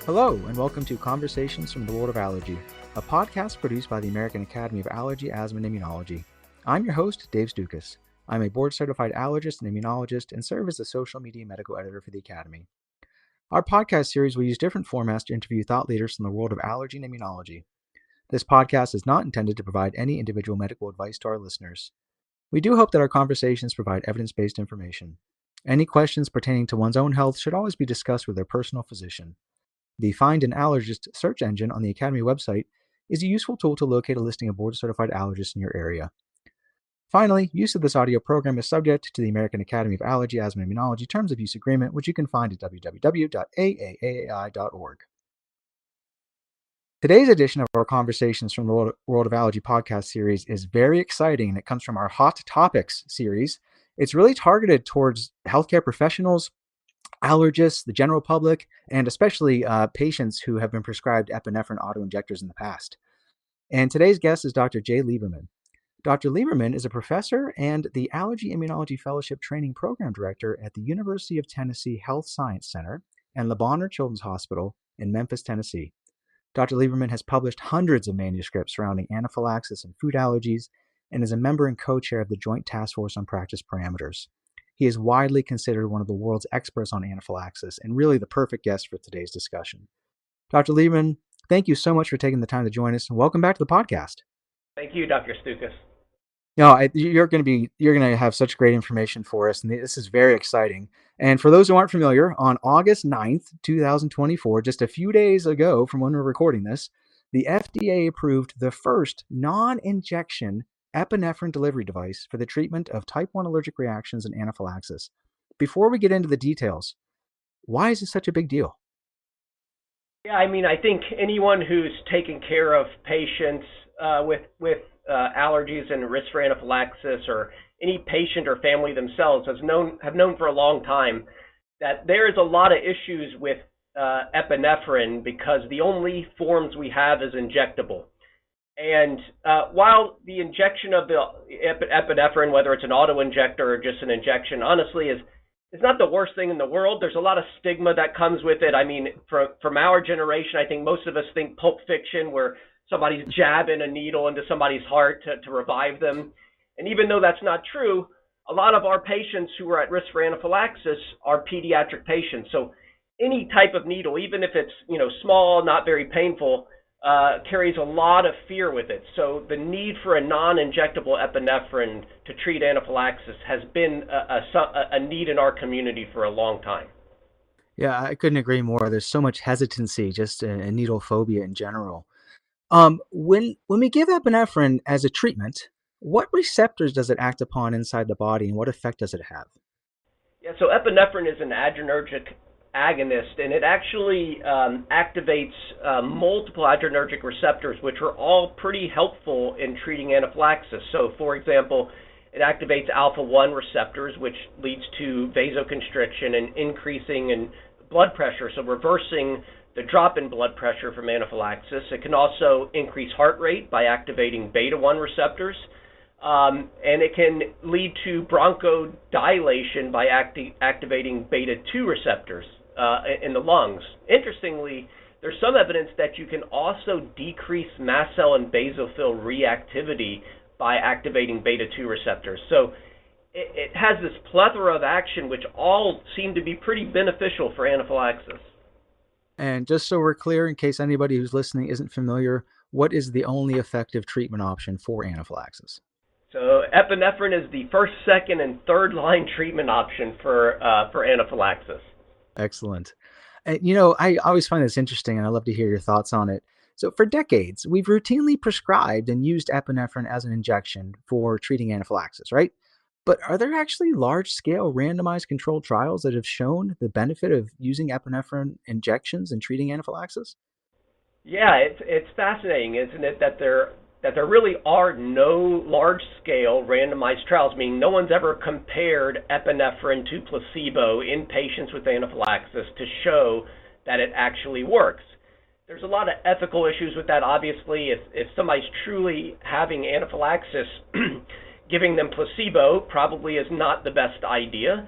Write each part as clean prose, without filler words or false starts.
Hello, and welcome to Conversations from the World of Allergy, a podcast produced by the American Academy of Allergy, Asthma, and Immunology. I'm your host, Dave Stukas. I'm a board-certified allergist and immunologist and serve as the social media medical editor for the Academy. Our podcast series will use different formats to interview thought leaders from the world of allergy and immunology. This podcast is not intended to provide any individual medical advice to our listeners. We do hope that our conversations provide evidence-based information. Any questions pertaining to one's own health should always be discussed with their personal physician. The Find an Allergist search engine on the Academy website is a useful tool to locate a listing of board-certified allergists in your area. Finally, use of this audio program is subject to the American Academy of Allergy, Asthma, and Immunology Terms of Use Agreement, which you can find at www.faaai.org. Today's edition of our Conversations from the World of Allergy podcast series is very exciting, and it comes from our Hot Topics series. It's really targeted towards healthcare professionals, allergists, the general public, and especially patients who have been prescribed epinephrine autoinjectors in the past. And today's guest is Dr. Jay Lieberman. Dr. Lieberman is a professor and the Allergy Immunology Fellowship Training Program Director at the University of Tennessee Health Science Center and Le Bonheur Children's Hospital in Memphis, Tennessee. Dr. Lieberman has published hundreds of manuscripts surrounding anaphylaxis and food allergies and is a member and co-chair of the Joint Task Force on Practice Parameters. He is widely considered one of the world's experts on anaphylaxis and really the perfect guest for today's discussion. Dr. Lieberman, thank you so much for taking the time to join us, and welcome back to the podcast. Thank you, Dr. Stukas. You're going to have such great information for us, and this is very exciting. And for those who aren't familiar, on August 9th, 2024, just a few days ago from when we're recording this, the FDA approved the first non-injection epinephrine delivery device for the treatment of type 1 allergic reactions and anaphylaxis. Before we get into the details, why is this such a big deal? Yeah, I think anyone who's taken care of patients with allergies and risk for anaphylaxis, or any patient or family themselves, have known for a long time that there is a lot of issues with epinephrine because the only forms we have is injectable. And while the injection of the epinephrine, whether it's an auto-injector or just an injection, honestly is not the worst thing in the world. There's a lot of stigma that comes with it. From our generation, I think most of us think Pulp Fiction, where somebody's jabbing a needle into somebody's heart to revive them. And even though that's not true, a lot of our patients who are at risk for anaphylaxis are pediatric patients. So any type of needle, even if it's small, not very painful, carries a lot of fear with it. So the need for a non-injectable epinephrine to treat anaphylaxis has been a need in our community for a long time. Yeah, I couldn't agree more. There's so much hesitancy just in needle phobia in general. When we give epinephrine as a treatment, what receptors does it act upon inside the body, and what effect does it have? Yeah, so epinephrine is an adrenergic agonist, and it actually activates multiple adrenergic receptors, which are all pretty helpful in treating anaphylaxis. So, for example, it activates alpha-1 receptors, which leads to vasoconstriction and increasing in blood pressure, so reversing the drop in blood pressure from anaphylaxis. It can also increase heart rate by activating beta-1 receptors. And it can lead to bronchodilation by activating beta-2 receptors in the lungs. Interestingly, there's some evidence that you can also decrease mast cell and basophil reactivity by activating beta-2 receptors. So it has this plethora of action, which all seem to be pretty beneficial for anaphylaxis. And just so we're clear, in case anybody who's listening isn't familiar, what is the only effective treatment option for anaphylaxis? So epinephrine is the first, second, and third line treatment option for anaphylaxis. Excellent. And, I always find this interesting, and I love to hear your thoughts on it. So for decades, we've routinely prescribed and used epinephrine as an injection for treating anaphylaxis, right? But are there actually large-scale randomized controlled trials that have shown the benefit of using epinephrine injections in treating anaphylaxis? Yeah, it's fascinating, isn't it, that there really are no large-scale randomized trials, meaning no one's ever compared epinephrine to placebo in patients with anaphylaxis to show that it actually works. There's a lot of ethical issues with that, obviously. If somebody's truly having anaphylaxis, giving them placebo probably is not the best idea.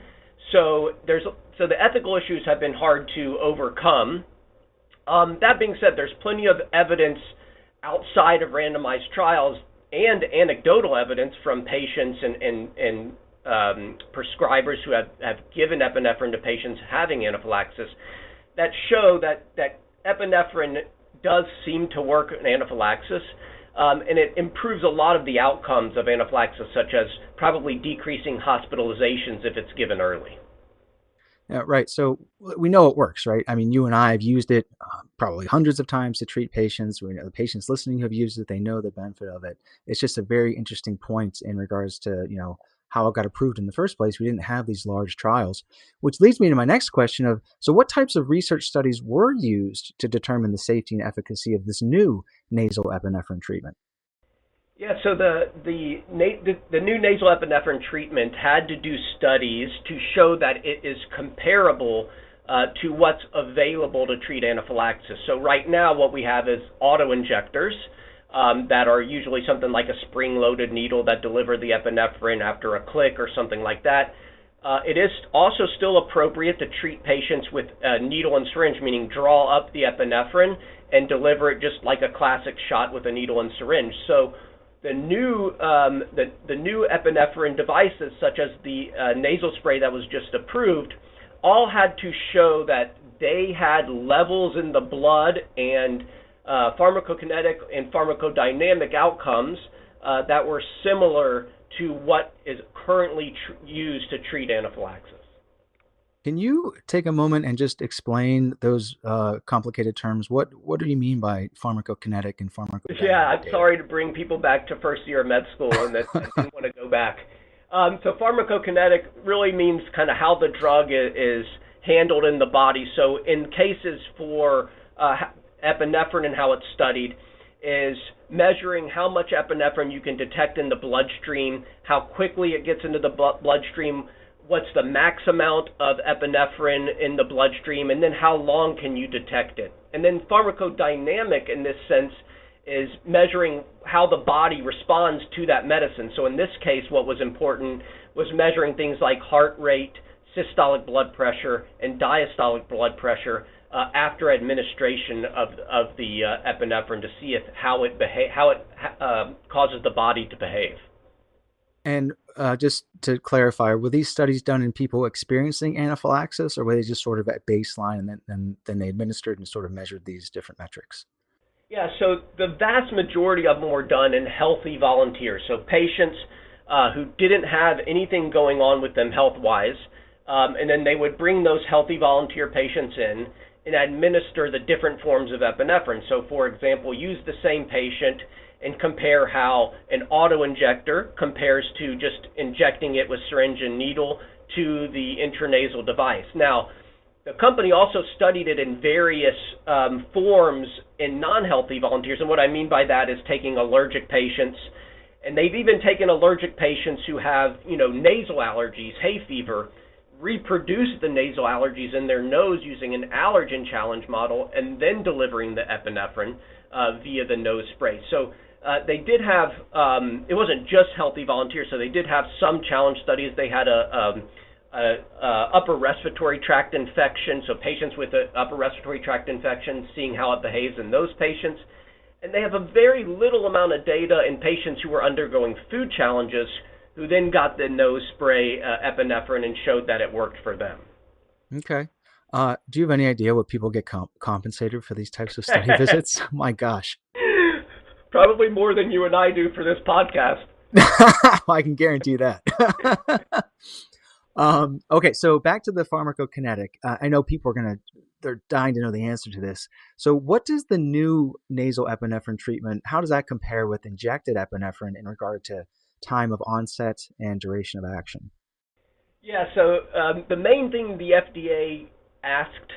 So the ethical issues have been hard to overcome. That being said, there's plenty of evidence outside of randomized trials and anecdotal evidence from patients and prescribers who have given epinephrine to patients having anaphylaxis that show that epinephrine does seem to work in anaphylaxis, and it improves a lot of the outcomes of anaphylaxis, such as probably decreasing hospitalizations if it's given early. Yeah, right. So we know it works, right? I mean, you and I have used it probably hundreds of times to treat patients. We know the patients listening who have used it, they know the benefit of it. It's just a very interesting point in regards to, how it got approved in the first place. We didn't have these large trials, which leads me to my next question of, so what types of research studies were used to determine the safety and efficacy of this new nasal epinephrine treatment? Yeah, so the new nasal epinephrine treatment had to do studies to show that it is comparable to what's available to treat anaphylaxis. So right now, what we have is auto-injectors that are usually something like a spring-loaded needle that deliver the epinephrine after a click or something like that. It is also still appropriate to treat patients with a needle and syringe, meaning draw up the epinephrine and deliver it just like a classic shot with a needle and syringe. So the new epinephrine devices, such as the nasal spray that was just approved, all had to show that they had levels in the blood and pharmacokinetic and pharmacodynamic outcomes that were similar to what is currently used to treat anaphylaxis. Can you take a moment and just explain those complicated terms? What do you mean by pharmacokinetic and pharmacodynamic Yeah, I'm data? sorry to bring people back to first year of med school and that I didn't want to go back. So pharmacokinetic really means kind of how the drug is handled in the body. So in cases for epinephrine and how it's studied is measuring how much epinephrine you can detect in the bloodstream, how quickly it gets into the bloodstream, what's the max amount of epinephrine in the bloodstream, and then how long can you detect it. And then pharmacodynamic in this sense is measuring how the body responds to that medicine. So in this case, what was important was measuring things like heart rate, systolic blood pressure, and diastolic blood pressure after administration of the epinephrine to see how it causes the body to behave. And just to clarify, were these studies done in people experiencing anaphylaxis, or were they just sort of at baseline and then they administered and sort of measured these different metrics? Yeah, so the vast majority of them were done in healthy volunteers, so patients who didn't have anything going on with them health-wise, and then they would bring those healthy volunteer patients in and administer the different forms of epinephrine. So, for example, use the same patient and compare how an auto-injector compares to just injecting it with syringe and needle to the intranasal device. Now, the company also studied it in various forms in non-healthy volunteers, and what I mean by that is taking allergic patients, and they've even taken allergic patients who have, nasal allergies, hay fever, reproduce the nasal allergies in their nose using an allergen challenge model, and then delivering the epinephrine via the nose spray. So they did have, it wasn't just healthy volunteers, so they did have some challenge studies. They had a upper respiratory tract infection, so patients with an upper respiratory tract infection, seeing how it behaves in those patients. And they have a very little amount of data in patients who were undergoing food challenges, who then got the nose spray epinephrine and showed that it worked for them. Okay. Do you have any idea what people get compensated for these types of study visits? My gosh. Probably more than you and I do for this podcast. I can guarantee that. Okay, so back to the pharmacokinetic. I know people they're dying to know the answer to this. So what does the new nasal epinephrine treatment, how does that compare with injected epinephrine in regard to time of onset and duration of action? Yeah, so the main thing the FDA asked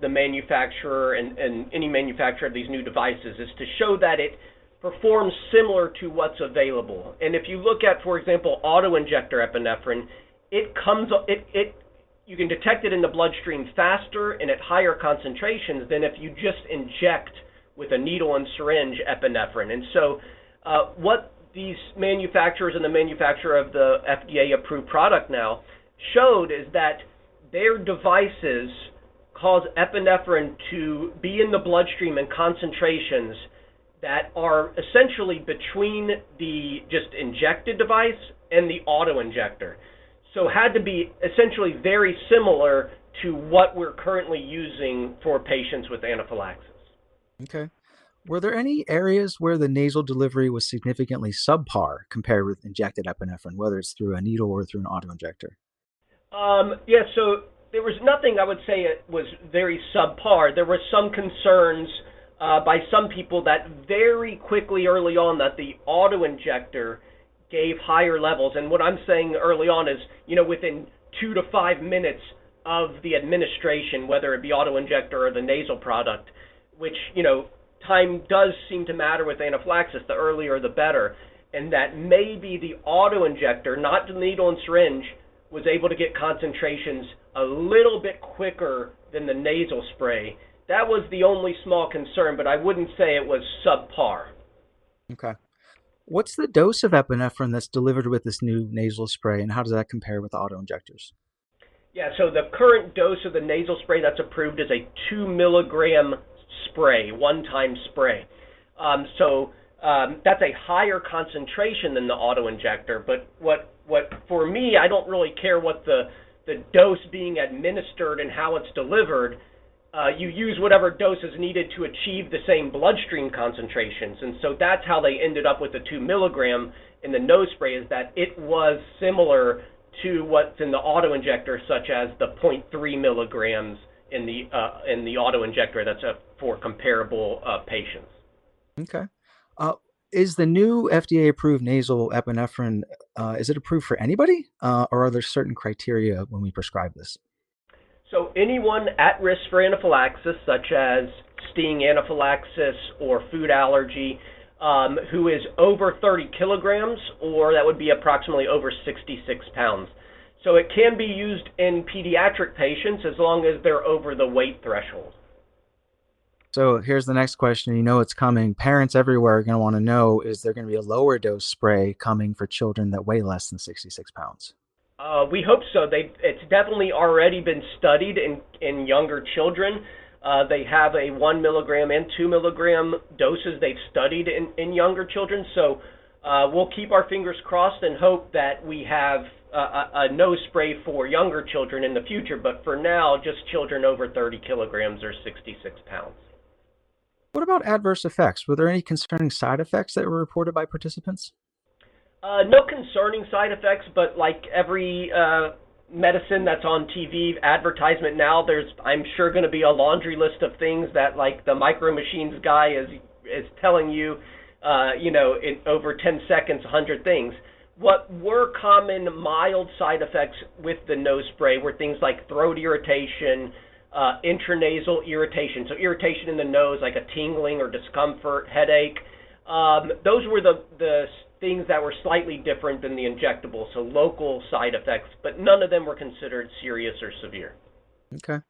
the manufacturer and any manufacturer of these new devices is to show that it performs similar to what's available. And if you look at, for example, auto-injector epinephrine, you can detect it in the bloodstream faster and at higher concentrations than if you just inject with a needle and syringe epinephrine. And so what these manufacturers and the manufacturer of the FDA approved product now showed is that their devices cause epinephrine to be in the bloodstream in concentrations that are essentially between the just injected device and the auto injector. So had to be essentially very similar to what we're currently using for patients with anaphylaxis. Okay. Were there any areas where the nasal delivery was significantly subpar compared with injected epinephrine, whether it's through a needle or through an autoinjector? Yeah, so there was nothing I would say it was very subpar. There were some concerns by some people that very quickly early on that the autoinjector gave higher levels. And what I'm saying early on is, within 2 to 5 minutes of the administration, whether it be autoinjector or the nasal product, which, time does seem to matter with anaphylaxis. The earlier, the better. And that maybe the autoinjector, not the needle and syringe, was able to get concentrations a little bit quicker than the nasal spray. That was the only small concern, but I wouldn't say it was subpar. Okay. What's the dose of epinephrine that's delivered with this new nasal spray, and how does that compare with autoinjectors? Yeah, so the current dose of the nasal spray that's approved is a 2 milligram spray, one-time spray. That's a higher concentration than the autoinjector. But what for me, I don't really care what the dose being administered and how it's delivered. You use whatever dose is needed to achieve the same bloodstream concentrations. And so that's how they ended up with the 2 milligram in the nose spray, is that it was similar to what's in the autoinjector, such as the zero point 0.3 milligrams in the autoinjector that's for comparable patients. Okay. Uh, is the new FDA approved nasal epinephrine, is it approved for anybody? Or are there certain criteria when we prescribe this? So anyone at risk for anaphylaxis, such as sting anaphylaxis or food allergy, who is over 30 kilograms, or that would be approximately over 66 pounds. So it can be used in pediatric patients as long as they're over the weight threshold. So here's the next question. You know it's coming. Parents everywhere are going to want to know, is there going to be a lower dose spray coming for children that weigh less than 66 pounds? We hope so. It's definitely already been studied in younger children. They have a 1 milligram and 2 milligram doses they've studied in younger children. So we'll keep our fingers crossed and hope that we have a nose spray for younger children in the future. But for now, just children over 30 kilograms or 66 pounds. What about adverse effects? Were there any concerning side effects that were reported by participants? No concerning side effects, but like every medicine that's on TV advertisement now, there's I'm sure going to be a laundry list of things that like the micro machines guy is telling you, in over 10 seconds, 100 things. What were common mild side effects with the nose spray were things like throat irritation, intranasal irritation, so irritation in the nose, like a tingling or discomfort, headache. Those were the things that were slightly different than the injectable, so local side effects, but none of them were considered serious or severe. Okay.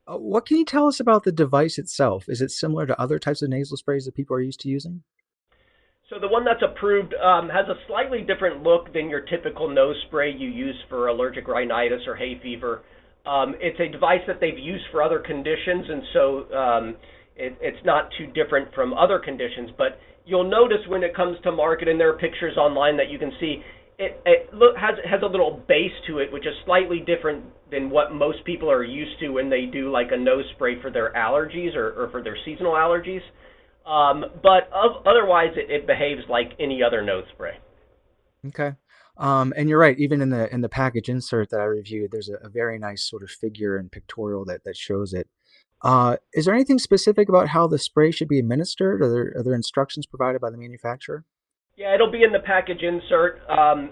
What can you tell us about the device itself? Is it similar to other types of nasal sprays that people are used to using? So the one that's approved has a slightly different look than your typical nose spray you use for allergic rhinitis or hay fever. It's a device that they've used for other conditions, and so it's not too different from other conditions. But you'll notice when it comes to market, and there are pictures online that you can see, it has a little base to it, which is slightly different than what most people are used to when they do like a nose spray for their allergies or for their seasonal allergies. But otherwise, it behaves like any other nose spray. Okay. And you're right. Even in the package insert that I reviewed, there's a very nice sort of figure and pictorial that shows it. Is there anything specific about how the spray should be administered? Are there instructions provided by the manufacturer? Yeah, it'll be in the package insert.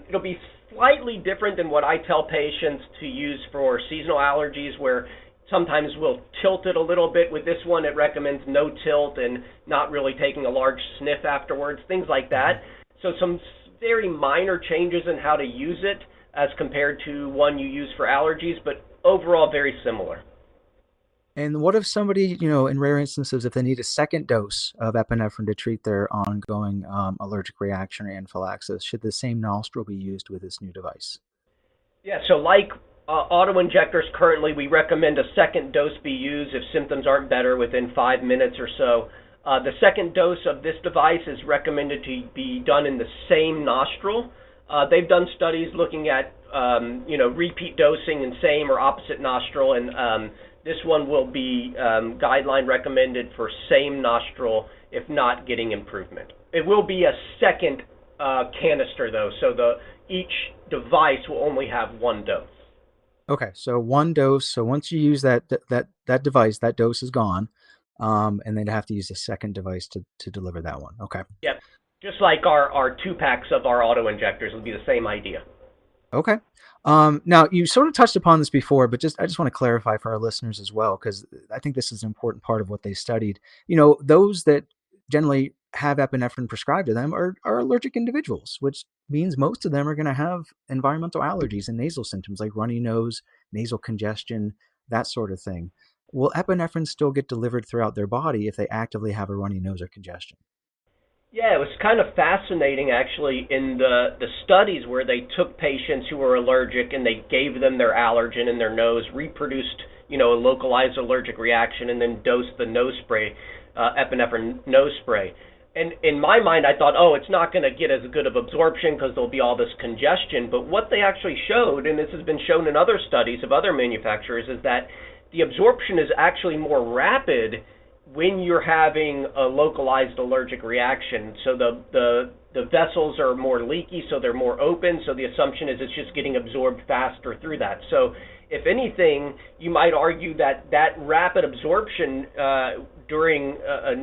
It'll be slightly different than what I tell patients to use for seasonal allergies, where sometimes we'll tilt it a little bit. With this one, it recommends no tilt and not really taking a large sniff afterwards, things like that. So some very minor changes in how to use it as compared to one you use for allergies, but overall very similar. And what if somebody, in rare instances, if they need a second dose of epinephrine to treat their ongoing allergic reaction or anaphylaxis, should the same nostril be used with this new device? Yeah, so like auto-injectors currently, we recommend a second dose be used if symptoms aren't better within 5 minutes or so. The second dose of this device is recommended to be done in the same nostril. They've done studies looking at repeat dosing in same or opposite nostril, and this one will be guideline recommended for same nostril if not getting improvement. It will be a second canister though, so each device will only have one dose. Okay, so one dose. So once you use that device, that dose is gone, and they'd have to use a second device to deliver that one. Okay. Yep. Just like our two packs of our auto injectors will be the same idea. Okay. Now you sort of touched upon this before, but I just want to clarify for our listeners as well, because I think this is an important part of what they studied. Those that generally have epinephrine prescribed to them are allergic individuals, which means most of them are going to have environmental allergies and nasal symptoms like runny nose, nasal congestion, that sort of thing. Will epinephrine still get delivered throughout their body if they actively have a runny nose or congestion? Yeah, it was kind of fascinating actually in the studies where they took patients who were allergic and they gave them their allergen in their nose, reproduced, a localized allergic reaction, and then dosed the nose spray, epinephrine nose spray. And in my mind, I thought, oh, it's not going to get as good of absorption because there'll be all this congestion. But what they actually showed, and this has been shown in other studies of other manufacturers, is that the absorption is actually more rapid when you're having a localized allergic reaction. So the vessels are more leaky, so they're more open. So the assumption is it's just getting absorbed faster through that. So if anything, you might argue that rapid absorption during a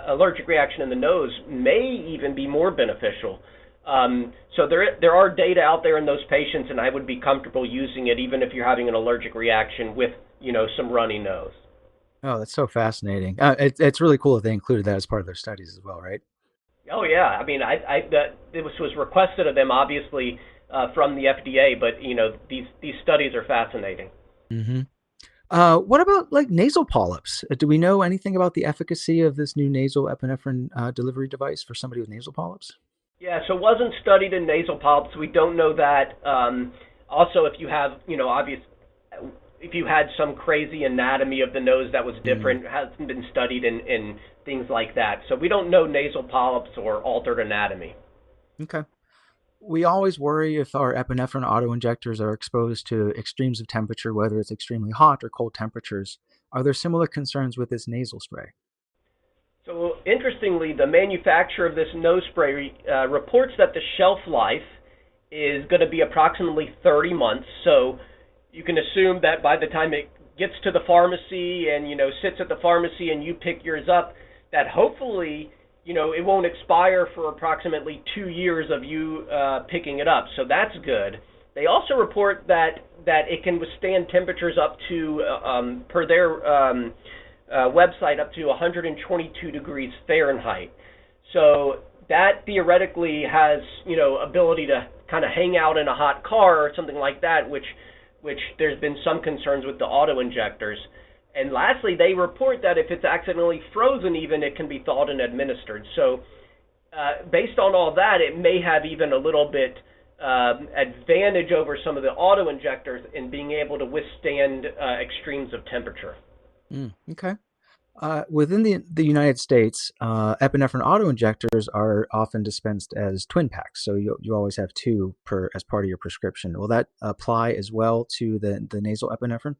allergic reaction in the nose may even be more beneficial. So there are data out there in those patients, and I would be comfortable using it even if you're having an allergic reaction with some runny nose. Oh, that's so fascinating. It's really cool that they included that as part of their studies as well, right? Oh yeah, I mean, this was requested of them, obviously, from the FDA, but these studies are fascinating. Mm-hmm. What about like nasal polyps? Do we know anything about the efficacy of this new nasal epinephrine delivery device for somebody with nasal polyps? Yeah, so it wasn't studied in nasal polyps. We don't know that. Also, if you have, obvious, if you had some crazy anatomy of the nose that was different, hasn't been studied in things like that. So we don't know nasal polyps or altered anatomy. Okay. We always worry if our epinephrine autoinjectors are exposed to extremes of temperature, whether it's extremely hot or cold temperatures. Are there similar concerns with this nasal spray? So interestingly, the manufacturer of this nose spray reports that the shelf life is going to be approximately 30 months. So you can assume that by the time it gets to the pharmacy and sits at the pharmacy and you pick yours up, that hopefully it won't expire for approximately 2 years of you picking it up. So that's good. They also report that it can withstand temperatures up to per their website up to 122 degrees Fahrenheit. So that theoretically has ability to kind of hang out in a hot car or something like that, which there's been some concerns with the auto injectors. And lastly, they report that if it's accidentally frozen, even it can be thawed and administered. So based on all that, it may have even a little bit advantage over some of the auto injectors in being able to withstand extremes of temperature. Okay. Within the United States, epinephrine autoinjectors are often dispensed as twin packs, so you always have two per as part of your prescription. Will that apply as well to the nasal epinephrine?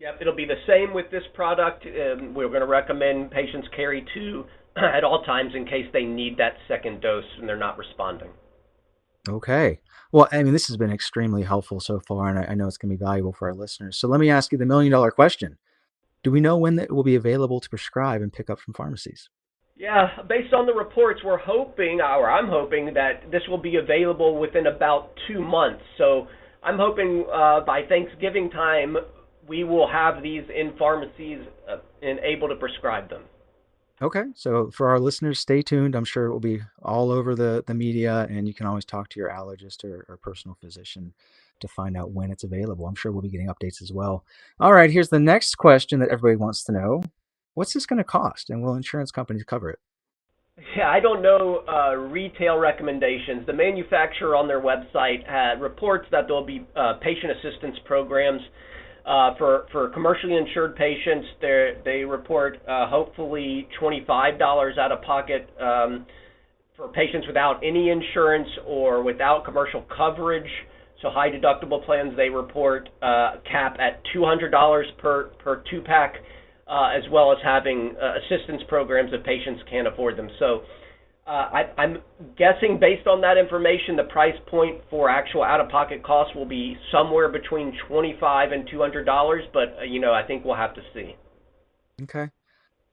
Yep, it'll be the same with this product. We're going to recommend patients carry two at all times in case they need that second dose and they're not responding. Okay. Well, I mean, this has been extremely helpful so far, and I know it's going to be valuable for our listeners. So let me ask you the million-dollar question. Do we know when it will be available to prescribe and pick up from pharmacies? Yeah, based on the reports, we're hoping, or I'm hoping, that this will be available within about 2 months. So I'm hoping by Thanksgiving time, we will have these in pharmacies and able to prescribe them. Okay, so for our listeners, stay tuned. I'm sure it will be all over the media, and you can always talk to your allergist or personal physician to find out when it's available. I'm sure we'll be getting updates as well. All right, here's the next question that everybody wants to know. What's this going to cost, and will insurance companies cover it? Yeah, I don't know retail recommendations. The manufacturer on their website reports that there'll be patient assistance programs for commercially insured patients. They report hopefully $25 out of pocket for patients without any insurance or without commercial coverage. So high deductible plans, they report cap at $200 per two-pack, as well as having assistance programs if patients can't afford them. So I'm guessing based on that information, the price point for actual out-of-pocket costs will be somewhere between $25 and $200, but I think we'll have to see. Okay.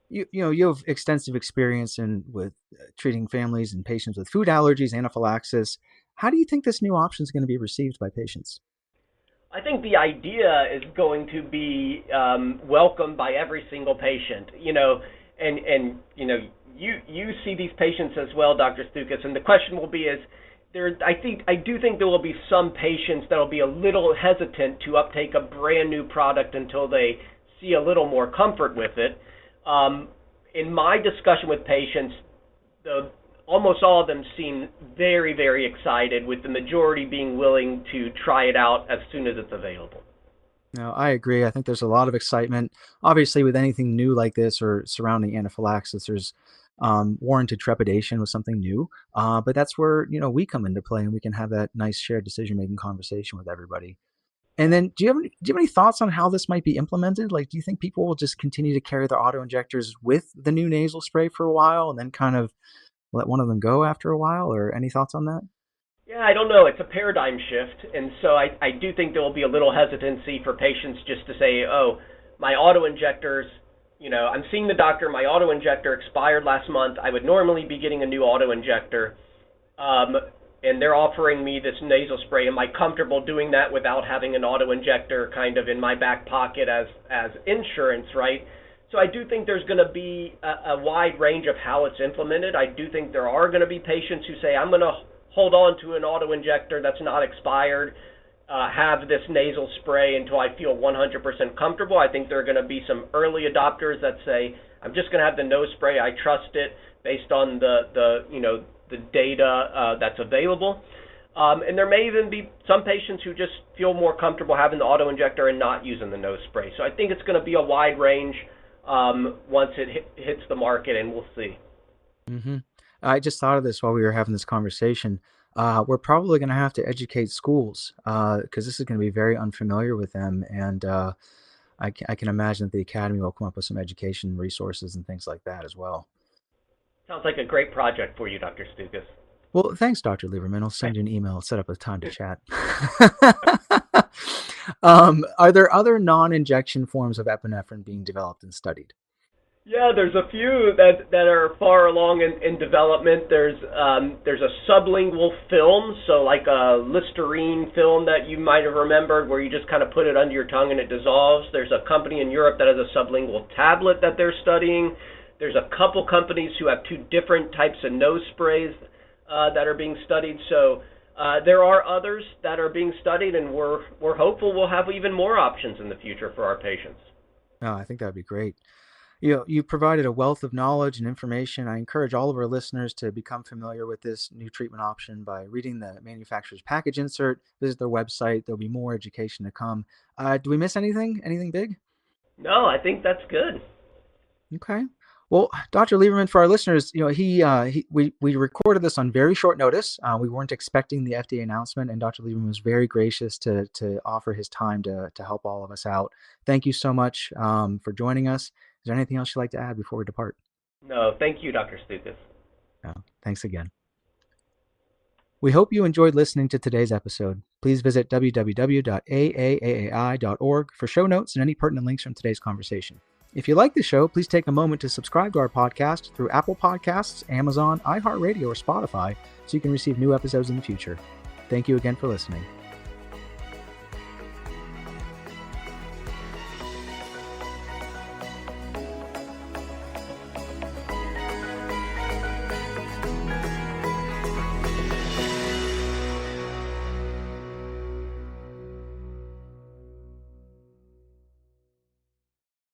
You have extensive experience with treating families and patients with food allergies, anaphylaxis. How do you think this new option is going to be received by patients? I think the idea is going to be welcomed by every single patient. You see these patients as well, Dr. Stukas, and the question will be I do think there will be some patients that will be a little hesitant to uptake a brand new product until they see a little more comfort with it. In my discussion with patients, almost all of them seem very, very excited, with the majority being willing to try it out as soon as it's available. No, I agree. I think there's a lot of excitement. Obviously, with anything new like this or surrounding anaphylaxis, there's warranted trepidation with something new. But that's where we come into play, and we can have that nice shared decision-making conversation with everybody. And then, do you have any thoughts on how this might be implemented? Like, do you think people will just continue to carry their auto injectors with the new nasal spray for a while, and then kind of let one of them go after a while? Or any thoughts on that? Yeah, I don't know. It's a paradigm shift, and so I do think there will be a little hesitancy for patients just to say, oh, my auto injectors, I'm seeing the doctor, my auto injector expired last month. I would normally be getting a new auto injector, and they're offering me this nasal spray. Am I comfortable doing that without having an auto injector kind of in my back pocket as insurance, right? So I do think there's going to be a wide range of how it's implemented. I do think there are going to be patients who say, I'm going to hold on to an auto injector that's not expired, have this nasal spray until I feel 100% comfortable. I think there are going to be some early adopters that say, I'm just going to have the nose spray. I trust it based on the data that's available. And there may even be some patients who just feel more comfortable having the auto injector and not using the nose spray. So I think it's going to be a wide range once it hits the market, and we'll see. Mm-hmm. I just thought of this while we were having this conversation. We're probably going to have to educate schools because this is going to be very unfamiliar with them. And I can imagine that the Academy will come up with some education resources and things like that as well. Sounds like a great project for you, Dr. Stukas. Well, thanks, Dr. Lieberman. I'll send you an email, set up a time to chat. Are there other non-injection forms of epinephrine being developed and studied? Yeah, there's a few that are far along in development. There's a sublingual film, so like a Listerine film that you might have remembered, where you just kind of put it under your tongue and it dissolves. There's a company in Europe that has a sublingual tablet that they're studying. There's a couple companies who have two different types of nose sprays that are being studied. So there are others that are being studied, and we're hopeful we'll have even more options in the future for our patients. Oh, I think that would be great. You provided a wealth of knowledge and information. I encourage all of our listeners to become familiar with this new treatment option by reading the manufacturer's package insert, visit their website. There'll be more education to come. Do we miss anything? Anything big? No, I think that's good. Okay. Well, Dr. Lieberman, for our listeners, we recorded this on very short notice. We weren't expecting the FDA announcement, and Dr. Lieberman was very gracious to offer his time to help all of us out. Thank you so much for joining us. Is there anything else you'd like to add before we depart? No, thank you, Dr. Stukas. Oh, thanks again. We hope you enjoyed listening to today's episode. Please visit www.faaai.org for show notes and any pertinent links from today's conversation. If you like the show, please take a moment to subscribe to our podcast through Apple Podcasts, Amazon, iHeartRadio, or Spotify so you can receive new episodes in the future. Thank you again for listening.